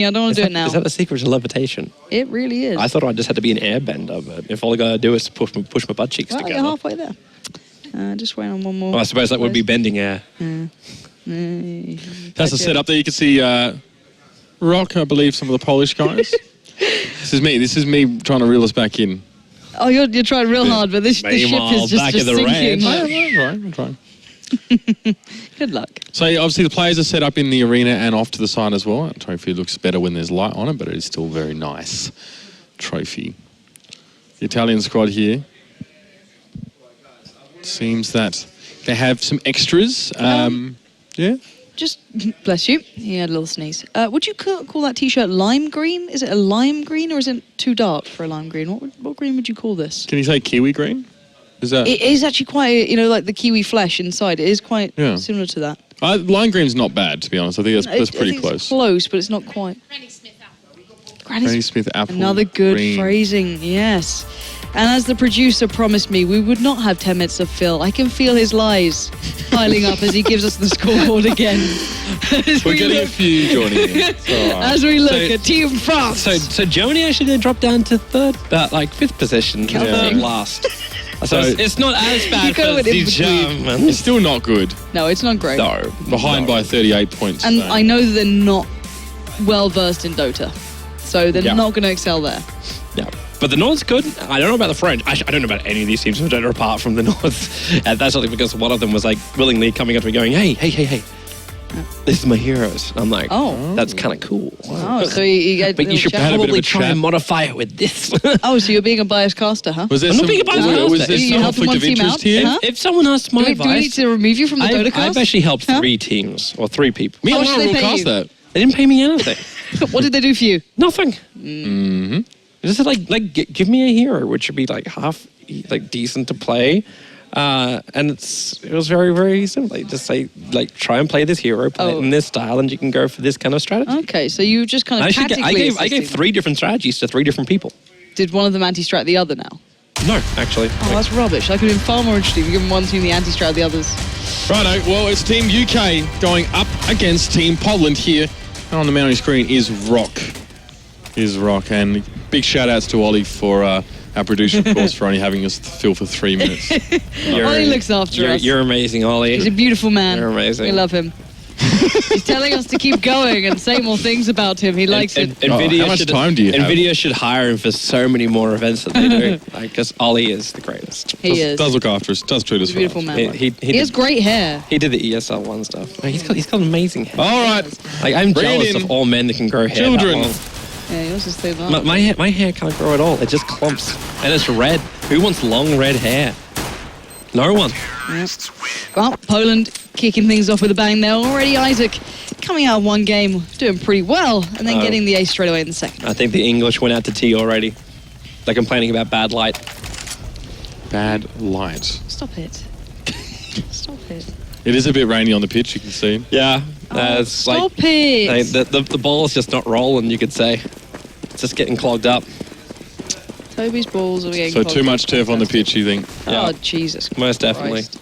I don't want to do it now. Is that the secret to levitation? It really is. I thought I just had to be an airbender, but if all I gotta do is push my butt cheeks together. You're halfway there. Just wait on one more. Well, I suppose that would be bending air. That's the setup there. You can see Rock, I believe, some of the Polish guys. This is me trying to reel us back in. Oh, you're trying real hard, but this ship is just sinking. I'm trying. Good luck. So obviously the players are set up in the arena and off to the side as well. The trophy looks better when there's light on it, but it is still very nice trophy. The Italian squad here. Seems that they have some extras. Yeah. Just, bless you. He had a little sneeze. Would you call that T-shirt lime green? Is it a lime green or is it too dark for a lime green? What green would you call this? Can you say kiwi green? Is that? It is actually quite, like the kiwi flesh inside. It is quite similar to that. Lime green's not bad, to be honest. I think that's pretty close. It's close, but it's not quite. Granny Smith apple. Another good green. phrasing, yes. And as the producer promised me, we would not have 10 minutes of Phil. I can feel his lies piling up as he gives us the scoreboard again. We're getting a few joining in. As we look at Team France. So Germany actually dropped down to fifth position. Last. So it's not as bad for the Germans. It's still not good. No, it's not great. No. Behind by 38 points. And I know that they're not well versed in Dota. So they're not going to excel there. Yeah. But the North's good. I don't know about the French. I don't know about any of these teams from Dota apart from the North. And that's only because one of them was willingly coming up to me going, hey. This is my heroes. I'm like, that's kind of cool. Oh, so you but you should probably try and modify it with this. Oh, so you're being a biased caster, huh? I'm not being a biased caster. Was there some conflict of interest here? Huh? If someone asks my advice... Do we need to remove you from the Dota cast? I've actually helped 3 teams, or 3 people. Me and Laura will cast that. They didn't pay me anything. What did they do for you? Nothing. Mm-hmm. Just give me a hero, which should be half decent to play. And it was very, very simple. Just say, try and play this hero, play it in this style, and you can go for this kind of strategy. Okay, so you just kind of tactically... I gave 3 different strategies to 3 different people. Did one of them anti-strat the other now? No, actually. Oh, that's rubbish. That could have been far more interesting if you given one team the anti-strat the others. Righto, well, it's Team UK going up against Team Poland here. And on the mounting screen is Rock. And big shout-outs to Ollie for... our producer, of course, for only having us fill for 3 minutes. Ollie looks after us. You're amazing, Ollie. He's a beautiful man. You're amazing. We love him. He's telling us to keep going and say more things about him. He likes it. How much time do you have? NVIDIA should hire him for so many more events that they do. Because Ollie is the greatest. He is. Does look after us. Does treat us well. Beautiful man. He has great hair. He did the ESL 1 stuff. He's got amazing hair. All right. I'm jealous of all men that can grow hair. Children. Yeah, yours is too long. My hair can't grow at all. It just clumps. And it's red. Who wants long red hair? No one. Yep. Well, Poland kicking things off with a bang there. Already Isaac coming out of one game, doing pretty well, and then getting the ace straight away in the second. I think the English went out to tea already. They're complaining about bad light. Bad light. Stop it. Stop it. It is a bit rainy on the pitch, you can see. Yeah. Stop it. The ball is just not rolling, you could say. It's just getting clogged up. Toby's balls are getting So too much turf on the pitch, you think? Oh, Yeah. Jesus Most definitely. Christ.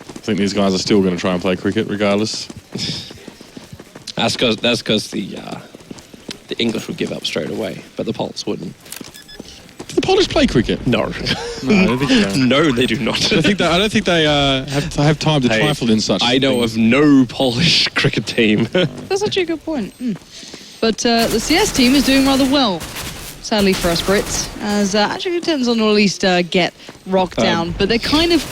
I think these guys are still going to try and play cricket regardless. That's because the English would give up straight away, but the Poles wouldn't. Do the Polish play cricket? No. No, I don't think so. No, they do not. I don't think they have time to trifle in such I know things. of no Polish cricket team. That's actually a good point. But the CS team is doing rather well, sadly for us Brits, as actually attempts on to at least get Rock down, but they're kind of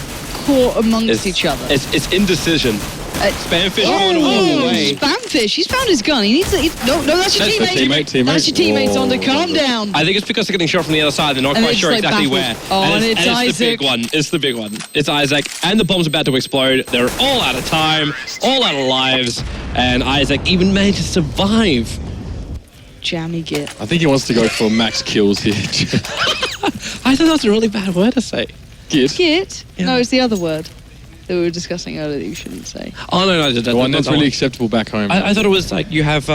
caught amongst each other. It's indecision. Spamfish going all the way. Spamfish, he's found his gun. He needs to... No, that's your teammate. That's your teammate, on to calm down. I think it's because they're getting shot from the other side. They're not quite sure exactly where. Oh, and it's Isaac. The big one. It's the big one. It's Isaac, and the bomb's about to explode. They're all out of time, all out of lives, and Isaac even managed to survive. Jammy git. I think he wants to go for max kills here. I thought that was a really bad word to say. Git? Git? Yeah. No, it's the other word that we were discussing earlier that you shouldn't say. Oh, no. The one that's really acceptable back home. I thought it was you have...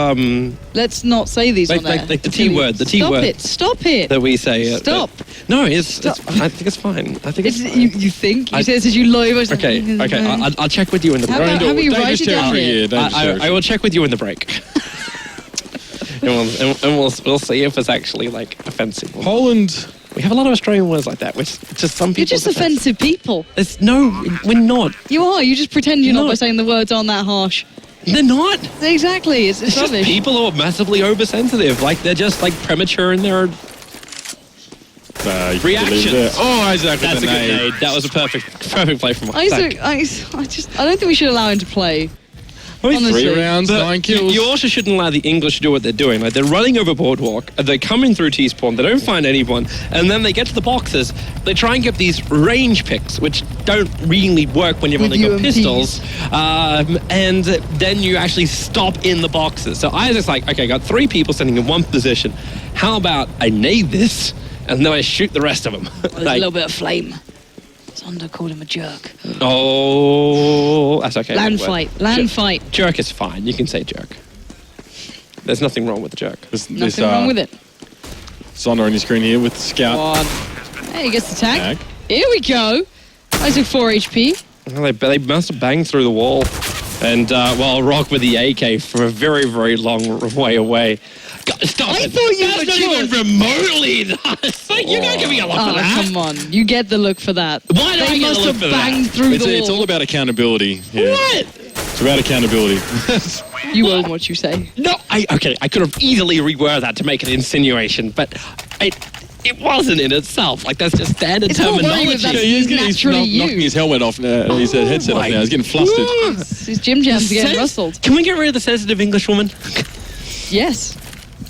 Let's not say these on there. Like the T word. The T word. Stop it. That we say. Stop. No, I think it's fine. I think it's fine. You think? You say this as you live. Okay. I'll check with you in the break. How about you write it down here? I will check with you in the break. we'll see if it's actually like offensive. Poland. We have a lot of Australian words like that, which just some people. You're just offensive people. We're not. You are. You just pretend you're not No. by saying the words aren't that harsh. They're not. Exactly. It's It's just rubbish. people who are massively oversensitive. Like they're just like premature in their reactions. Oh, Isaac! That's a with good the nade. That was a perfect play from Isaac, Isaac. I don't think we should allow him to play. Honestly. 3 rounds, But 9 kills. You also shouldn't allow the English to do what they're doing. Like they're running over Boardwalk, they're coming through T-spawn, they don't find anyone, and then they get to the boxes. They try and get these range picks, which don't really work when you've With only got UMPs. pistols. And then you actually stop in the boxes. So Isaac's like, okay, I got 3 people standing in one position. How about I nade this, and then I shoot the rest of them? There's a little bit of flame. Zondo called him a jerk. Oh, that's okay. Land Well, fight. Land fight. Jerk is fine. You can say jerk. There's nothing wrong with the jerk. Nothing wrong with it. Zonder on your screen here with the scout. One. Hey, he gets the tag. Tag. Here we go. Isaac 4 HP. Well, they must have banged through the wall. And, Rock with the AK from a very, very long way away. God, stop I it. thought you That's were not even remotely nice. Like, you can't give me a look Oh, for that. come on. You get the look for that. Why do I They get a must look have for that? banged through the It's all wall. about accountability. Here. What? It's about accountability. You own what you say. No, I could have easily reworded that to make an insinuation, but it wasn't in itself. Like, that's just standard It's not worrying terminology. with that. He's naturally knocking you. his helmet off now. His headset off now. He's getting flustered. His gym jams are getting Sens- rustled. Can we get rid of the sensitive English woman? Yes.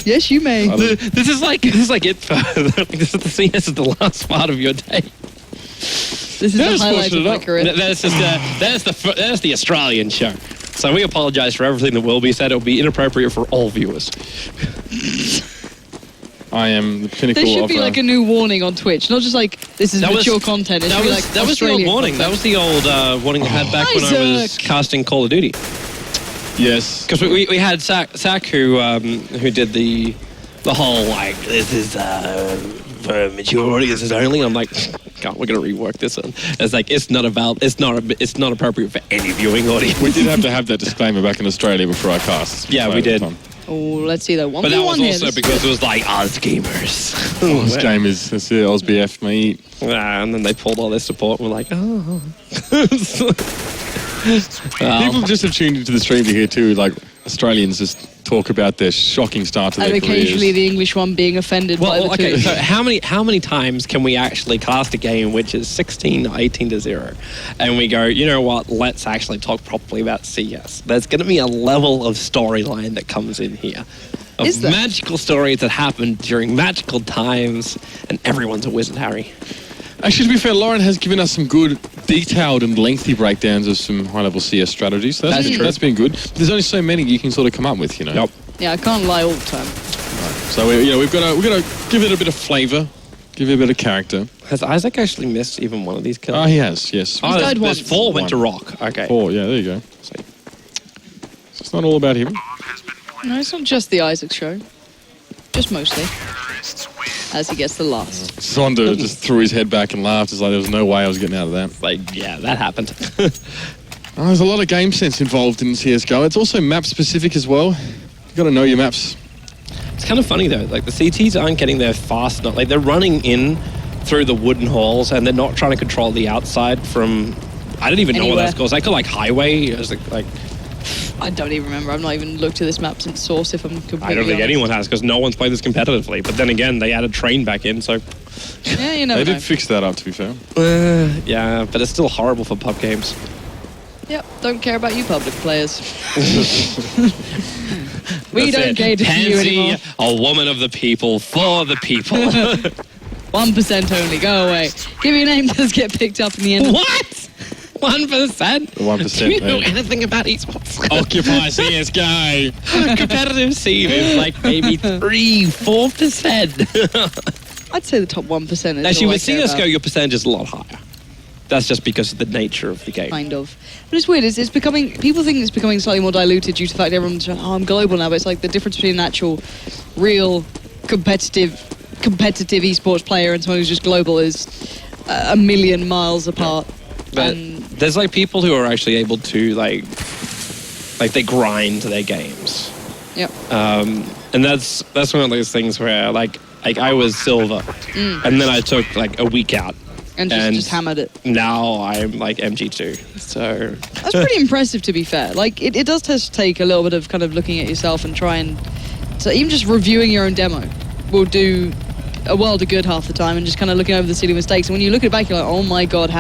Yes, you may. This is like it for this is the last part of your day. This is the Just highlight forced of it my up. career. That's the Australian show. So we apologise for everything that will be said. It'll be inappropriate for all viewers. I am the pinnacle There should of be like a new warning on Twitch, not just like this is That was- mature content. It should be like That was the old Australian warning. That content. was the old warning I had back when I was Isaac. casting Call of Duty. Yes. Because we had Zach who did the whole like this is for mature audiences only. I'm like, God, we're gonna rework this one. It's like it's not appropriate for any viewing audience. We did have to have that disclaimer back in Australia before our cast. Yeah, we did. Oh, let's see though. 1v1 But that was here. also because it was like Oz gamers. This game is that's it, OzBF, mate. And then they pulled all their support. And we're like, oh. People just have tuned into the stream to hear too, like Australians just talk about their shocking start to and their occasionally careers. the English one being offended by the okay. two. So how many times can we actually cast a game which is 16 or 18 to 0, and we go, you know what? Let's actually talk properly about CS. There's going to be a level of storyline that comes in here, of Is there? magical stories that happen during magical times, and everyone's a wizard, Harry. Actually, to be fair, Lauren has given us some good, detailed and lengthy breakdowns of some high-level CS strategies. So That's true. That's been good. But there's only so many you can sort of come up with, you know. Yep. Yeah, I can't lie all the time. So we've got to give it a bit of flavour, give it a bit of character. Has Isaac actually missed even one of these kills? Oh, he has, yes. He's died there's once. 4 went to Rock. Okay. 4, yeah, there you go. So- So it's not all about him. No, it's not just the Isaac show. Just mostly. As he gets the last. Zonda just threw his head back and laughed. It's like there was no way I was getting out of that. Like, yeah, that happened. Oh, there's a lot of game sense involved in CSGO. It's also map specific as well. You've got to know your maps. It's kind of funny though, like the CTs aren't getting there fast enough. Like they're running in through the wooden halls and they're not trying to control the outside from, I don't even know what Anywhere. that's called. Is that called like highway? Is it like I don't even remember. I've not even looked at this map since Source, if I'm completely I don't think honest. anyone has because no one's played this competitively. But then again, they added train back in, so Yeah, you never They know. did fix that up, to be fair. yeah, but it's still horrible for pub games. Yep, don't care about you public players. We That's don't it. cater to you Pansy, anymore. a woman of the people, for the people. 1% only, go away. Give me a name, does get picked up in the end. What? 1%? 1%, Do you know mate. anything about esports? Occupy CSGO. Competitive scene is like maybe 3-4%. I'd say the top 1% is Actually, all I with care CSGO, about, your percentage is a lot higher. That's just because of the nature of the game. kind of. But it's weird, it's becoming, people think it's becoming slightly more diluted due to the fact that everyone's like, oh, I'm global now, but it's like the difference between an actual, real, competitive esports player and someone who's just global is a million miles apart. But And there's like people who are actually able to like they grind their games. yep. And that's one of those things where like I was silver, and then I took like a week out. And just hammered it. Now I'm like MG2. So that's pretty impressive, to be fair. Like it does take a little bit of kind of looking at yourself and so even just reviewing your own demo will do a world of good half the time, and just kind of looking over the silly mistakes. And when you look it back, you're like, oh my god,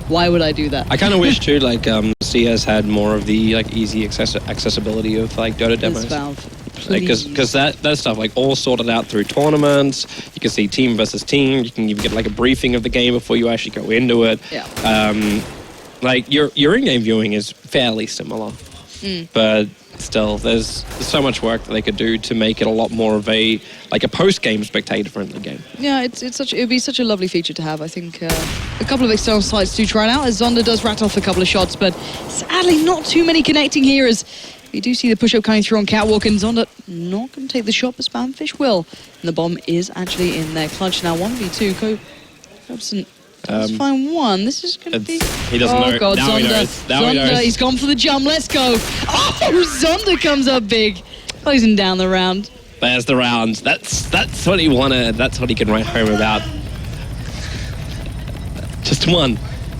why would I do that? I kind of wish too, like CS had more of the like easy accessibility of like Dota demos. Because that stuff like all sorted out through tournaments. You can see team versus team. You can even get like a briefing of the game before you actually go into it. Yeah. Like your in-game viewing is fairly similar, but still, there's so much work that they could do to make it a lot more of a post-game spectator-friendly game. Yeah, it would be such a lovely feature to have. I think a couple of external sites do try it out, as Zonda does rat off a couple of shots, but sadly not too many connecting here, as you do see the push-up coming through on Catwalk, and Zonda not going to take the shot, but Spamfish will. And the bomb is actually in their clutch now. 1v2, Cobson. Let's find one. This is going to be... He doesn't know. God, now Zonda. He knows. Now he knows. He's gone for the jump. Let's go. Oh, Zonda comes up big. Closing down the round. There's the round. That's what he wanted. That's what he can write home about. Just one.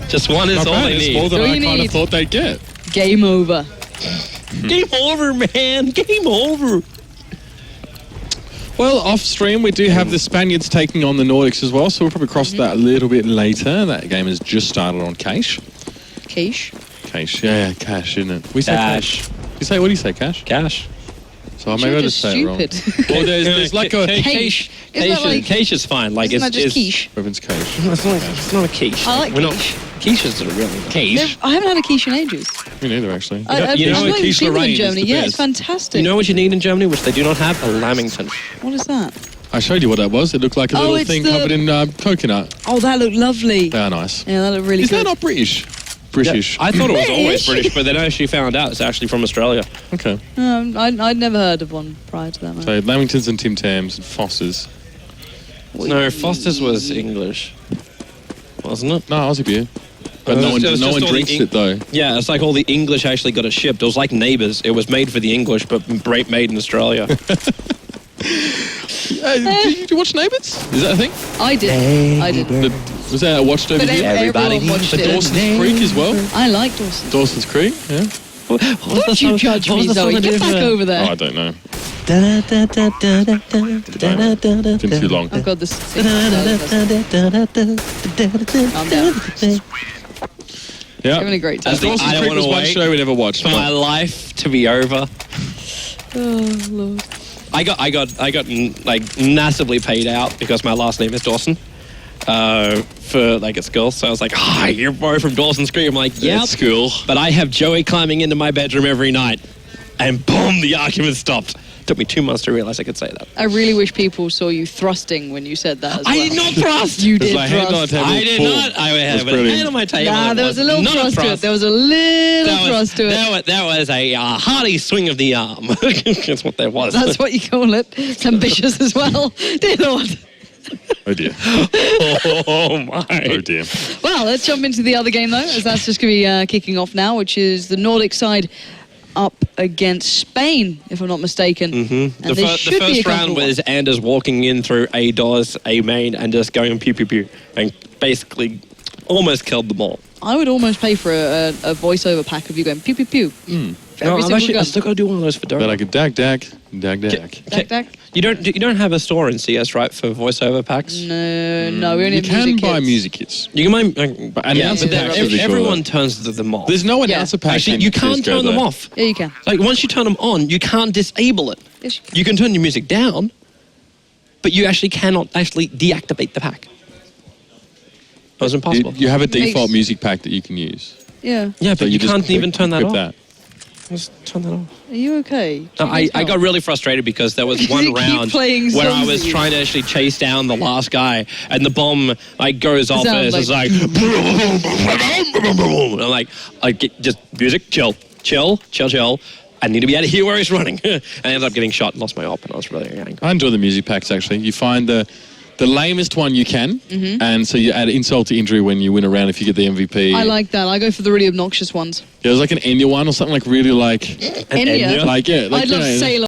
Just one is all they need. More than I kind of thought they'd get. Game over. Game over, man. Game over. Well, off stream, we do have the Spaniards taking on the Nordics as well, so we'll probably cross that a little bit later. That game has just started on Cash. Cash? Cash, yeah, Cash, isn't it? We say Cash. What do you say, Cash? Cash. So I maybe I just say it wrong. Well, there's like a... Quiche. Quiche is fine. Like, isn't that just quiche? Revan's Cash. It's not a quiche. I like quiche. Quiches are really nice. Quiche? I haven't had a quiche in ages. Me neither, actually. You know what quiche in Germany? Yeah, it's fantastic. You know what you need in Germany, which they do not have? A lamington. What is that? I showed you what that was. It looked like a little thing covered in coconut. Oh, that looked lovely. They are nice. Yeah, that looked really good. Is that not British? British. Yeah, I thought it was always British, but then I actually found out it's actually from Australia. Okay. I'd never heard of one prior to that. Man. So Lamingtons and Tim Tams and Fosters. No, Foster's was English, wasn't it? No, Aussie beer. But no one drinks it though. Yeah, it's like all the English actually got it shipped. It was like Neighbours. It was made for the English, but made in Australia. Did you watch Neighbours? Is that a thing? I did. I did. Was that watched over here? Everybody watched the it. Dawson's Creek as well? I like Dawson. Dawson's Creek, yeah. Don't you judge me, Zoe. Get back over there. Oh, I don't know. Been too long. I've got this. Calm down. Yeah. Having a great time. Dawson's Creek was one show we never watched. For my life to be over. Oh Lord. I got like massively paid out because my last name is Dawson. For like at school, so I was like, you're both from Dawson's Creek. I'm like, yeah, it's cool. But I have Joey climbing into my bedroom every night, and boom, the argument stopped. Took me 2 months to realize I could say that. I really wish people saw you thrusting when you said that as well. I did not thrust. You did like thrust. I did not. I had a hand on my table. Nah, there was a little thrust to it. There was a little thrust to it. That was a hearty swing of the arm. That's what that was. That's what you call it. It's ambitious as well. Dear Lord. Oh dear. Oh my. Oh dear. Well, let's jump into the other game though, as that's just going to be kicking off now, which is the Nordic side up against Spain, if I'm not mistaken. Mm-hmm. The first round was Anders walking in through A doors, A main, and just going pew pew pew, and basically almost killed them all. I would almost pay for a voiceover pack of you going pew pew pew. No, I still got to do one of those for Dota. But I could dag. You don't have a store in CS, right, for voiceover packs? No, we only have can music buy kits. music kits. You can buy announcer packs. Everyone turns them off. There's no announcer pack. Actually, you can't turn them off. Yeah, you can. Like once you turn them on, you can't disable it. Yes, you can. You can turn your music down, but you actually cannot actually deactivate the pack. That was impossible. You have a default music pack that you can use. Yeah. Yeah, but you can't even turn that off. Just turn that off. Are you okay? No, I got really frustrated because there was one round where I was trying to actually chase down the last guy, and the bomb like goes off and it's like I'm like, just music, chill. I need to be out of here where he's running. I ended up getting shot and lost my op, and I was really angry. I enjoy the music packs actually. You find the lamest one you can, and so you add insult to injury when you win a round if you get the MVP. I like that. I go for the really obnoxious ones. Yeah, it was like an Enya one or something like really like... Enya? Like, yeah. Like, I'd love Sailor.